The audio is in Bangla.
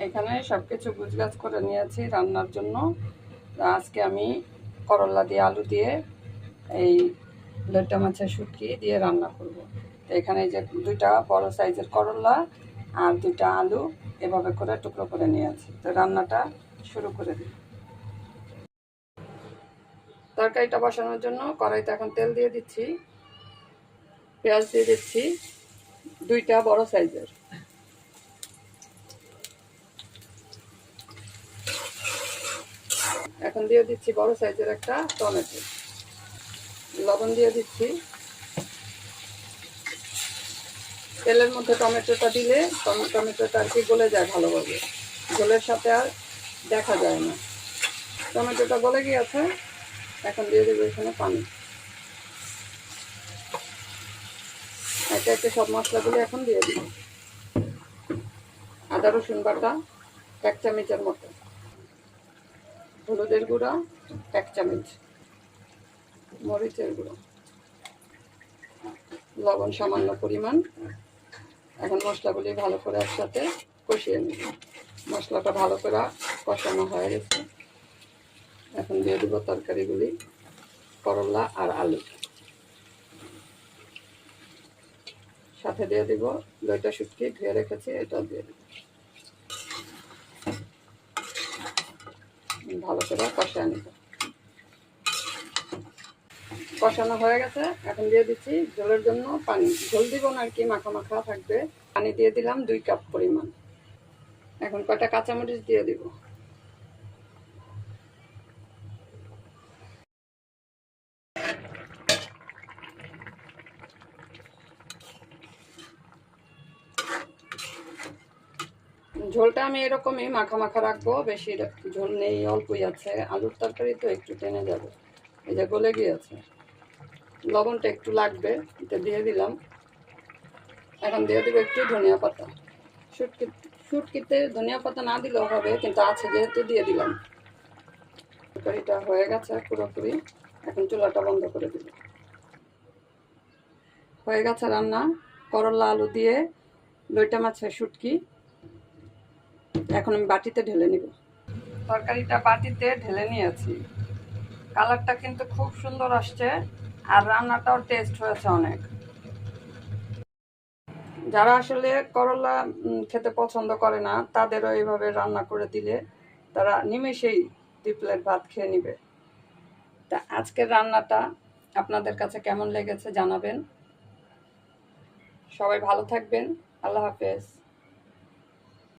এখানে সবকিছু গুছগাছ করে নিয়েছি রান্নার জন্য। আজকে আমি করলা দিয়ে আলু দিয়ে এই লইট্টা মাছের শুটকি দিয়ে রান্না করব। তো এখানে যে দুইটা বড় সাইজের করলা আর দুইটা আলু এভাবে করে টুকরো করে নিয়েছি। তো রান্নাটা শুরু করে দিই। তরকারিটা বসানোর জন্য কড়াইতে এখন তেল দিয়ে দিচ্ছি, পেঁয়াজ দিয়ে দিচ্ছি দুইটা বড় সাইজের, এখন দিয়ে দিচ্ছি বড় সাইজের একটা টমেটো, লবণ দিয়ে দিচ্ছি। তেলের মধ্যে টমেটোটা দিলে টমেটোটা আর কি গলে যায় ভালোভাবে, ঝোলের সাথে আর দেখা যায় না। টমেটোটা গলে গিয়েছে, এখন দিয়ে দেবো এখানে পানি। একে একে সব মশলাগুলো এখন দিয়ে দিব। আদা রসুন বাটা 1 চামচের মতো, হলুদের গুঁড়া 1 চামচ, মরিচের গুঁড়ো, লবণ সামান্য পরিমাণ। এখন মশলাগুলি ভালো করে একসাথে কষিয়ে নিব। মশলাটা ভালো করে কষানো হয়ে গেছে, এখন দিয়ে দিব তরকারিগুলি, করলা আর আলু, সাথে দিয়ে দিব লইট্টা শুটকি ধুয়ে রেখেছি, এটাও দিয়ে দিব। ভালো করে কষায় নিব। কষানো হয়ে গেছে, এখন দিয়ে দিচ্ছি ঝোলের জন্য পানি। ঝোল দিব না আর কি, মাখা মাখা থাকবে। পানি দিয়ে দিলাম 2 কাপ পরিমাণ। এখন কয়টা কাঁচামরিচ দিয়ে দিব। ঝোলটা আমি এরকমই মাখা মাখা রাখবো, বেশি ঝোল নেই, অল্পই আছে। আলুর তরকারি তো একটু টেনে যাবে। এই যে গলে গিয়েছে, লবণটা একটু লাগবে, এটা দিয়ে দিলাম। এখন দিয়ে দিব একটু ধনিয়া পাতা। শুটকিতে ধনিয়া পাতা না দিলেও হবে, কিন্তু আছে যেহেতু দিয়ে দিলাম। তরকারিটা হয়ে গেছে পুরোপুরি, এখন চুলাটা বন্ধ করে দিব। হয়ে গেছে রান্না, করলা আলু দিয়ে লইট্টা মাছের শুটকি। এখন আমি বাটিতে ঢেলে নিব। তরকারিটা বাটিতে ঢেলে নিয়েছি। কালারটা কিন্তু খুব সুন্দর আসছে, আর রান্নাটাও টেস্ট হয়েছে অনেক। যারা আসলে করলা খেতে পছন্দ করে না, তাদেরও এইভাবে রান্না করে দিলে তারা নিমেষেই 2 প্লেট ভাত খেয়ে নিবে। তা আজকের রান্নাটা আপনাদের কাছে কেমন লেগেছে জানাবেন। সবাই ভালো থাকবেন। আল্লাহ হাফেজ।